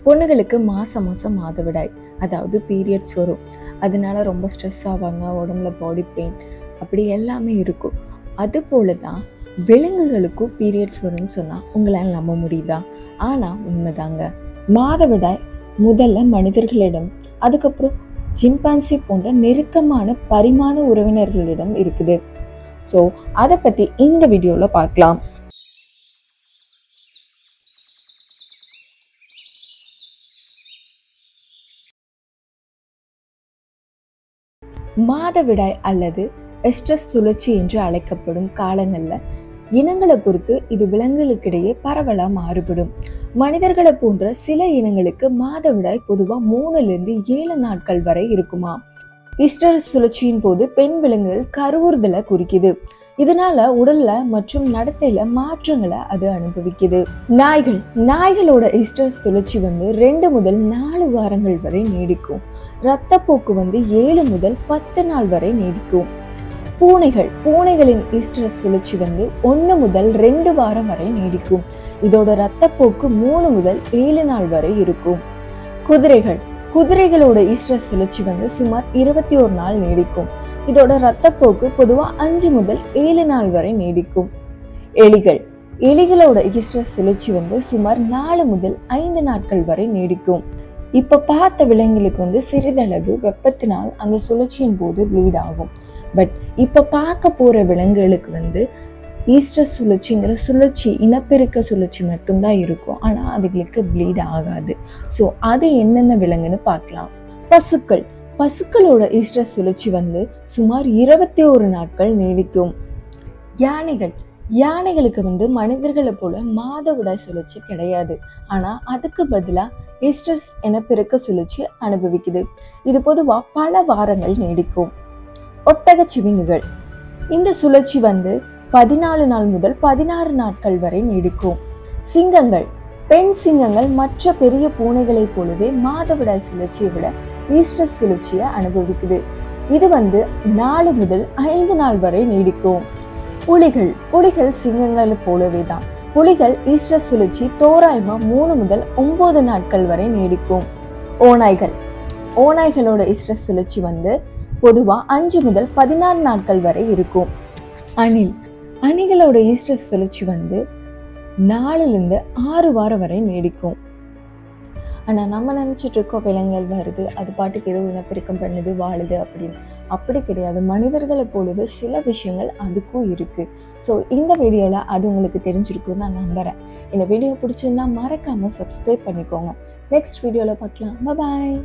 பொண்ணுகளுக்கு மாசம் மாதவிடாய், அதாவது பீரியட்ஸ் வரும். அதனால ரொம்ப ஸ்ட்ரெஸ் ஆவாங்க, உடம்புல பாடி பெயின் அப்படி எல்லாமே இருக்கும். அது போலதான் விலங்குகளுக்கும் பீரியட்ஸ் வரும்னு சொன்னா உங்களால் நம்ப முடியுதா? ஆனா உண்மைதாங்க. மாதவிடாய் முதல்ல மனிதர்களிடம், அதுக்கப்புறம் சிம்பான்சி போன்ற நெருக்கமான பரிமாண உறவினர்களிடம் இருக்குது. ஸோ அதை பத்தி இந்த வீடியோல பார்க்கலாம். மாதவிடாய் அல்லது எஸ்ட்ரஸ் சுழற்சி என்று அழைக்கப்படும் காலங்கள்ல இனங்களை பொறுத்து இது விலங்குகளுக்கிடையே பரவலா மாறுபடும். மனிதர்களை போன்ற சில இனங்களுக்கு மாதவிடாய் பொதுவா 3-7 நாட்கள் வரை இருக்குமா. ஈஸ்டர் சுழற்சியின் போது பெண் விலங்குகள் கருவுறுதலை குறிக்குது. இதனால உடல்ல மற்றும் நடத்தையில மாற்றங்களை அது அனுபவிக்குது. நாய்களோட ஈஸ்டர் சுழற்சி 2 முதல் 4 வாரங்கள் வரை நீடிக்கும். இரத்தப்போக்கு 7 முதல் 10 நாள் வரை நீடிக்கும். பூனைகளின் ஈஸ்டர் சுழற்சி 1 முதல் 2 வாரம் வரை நீடிக்கும். இதோட இரத்தப்போக்கு 3 முதல் 7 நாள் வரை இருக்கும். குதிரைகளோட ஈஸ்டர் சுழற்சி சுமார் 21 நாள் நீடிக்கும். இதோட இரத்தப்போக்கு பொதுவா 5 முதல் 7 நாள் வரை நீடிக்கும். எலிகளோட ஈஸ்டர் சுழற்சி சுமார் 4 முதல் 5 நாட்கள் வரை நீடிக்கும். இப்ப பார்த்த விலங்குகளுக்கு சிறிதளவு வெப்பத்தினால் அந்த சுழற்சியின் போது ப்ளீட் ஆகும். பட் இப்ப பார்க்க போற விலங்குகளுக்கு ஈஸ்டர் சுழற்சிங்கிற சுழற்சி, இனப்பெருக்க சுழற்சி மட்டும்தான் இருக்கும். ஆனா அதுகளுக்கு ப்ளீட் ஆகாது. ஸோ அது என்னென்ன விலங்குன்னு பார்க்கலாம். பசுக்களோட ஈஸ்டர் சுழற்சி சுமார் 21 நாட்கள் நீடிக்கும். யானைகளுக்கு மனிதர்களை போல மாதவிடாய் சுழற்சி கிடையாது. ஆனா அதுக்கு பதிலா ஈஸ்டர் இனப்பெருக்க சுழற்சி அனுபவிக்குது. இது பொதுவா பல வாரங்கள் நீடிக்கும். ஒட்டகச்சிவிங்கிகள், இந்த சுழற்சி 14 நாள் முதல் 16 நாட்கள் வரை நீடிக்கும். பெண் சிங்கங்கள் மற்ற பெரிய பூனைகளை போலவே மாதவிடாய் சுழற்சியை விட ஈஸ்டர் சுழற்சியை அனுபவிக்குது. இது 4 முதல் 5 நாள் வரை நீடிக்கும். புலிகள் சிங்கங்களை போலவே தான். புலிகள் ஈஸ்டர் சுழற்சி தோராயமா 3 முதல் 9 நாட்கள் வரை நீடிக்கும். ஓநாய்களோட ஈஸ்டர் சுழற்சி பொதுவா 5 முதல் 14 நாட்கள் வரை இருக்கும். அணிகளோட ஈஸ்டர் சுழற்சி 4 6 வாரம் வரை நீடிக்கும். ஆனா நம்ம நினைச்சிட்டு இருக்கோம் விலங்குகள் வருது, அது பாட்டுக்கு ஏதோ இனப்பெருக்கம் பண்ணுது, வாழுது அப்படின்னு. அப்படி கிடையாது. மனிதர்களை போலவே சில விஷயங்கள் அதுக்கும் இருக்கு. ஸோ இந்த வீடியோல அது உங்களுக்கு தெரிஞ்சிருக்குன்னு நான் நம்புறேன். இந்த வீடியோ பிடிச்சிருந்தா மறக்காம சப்ஸ்கிரைப் பண்ணிக்கோங்க. நெக்ஸ்ட் வீடியோல பார்க்கலாம். பாய்.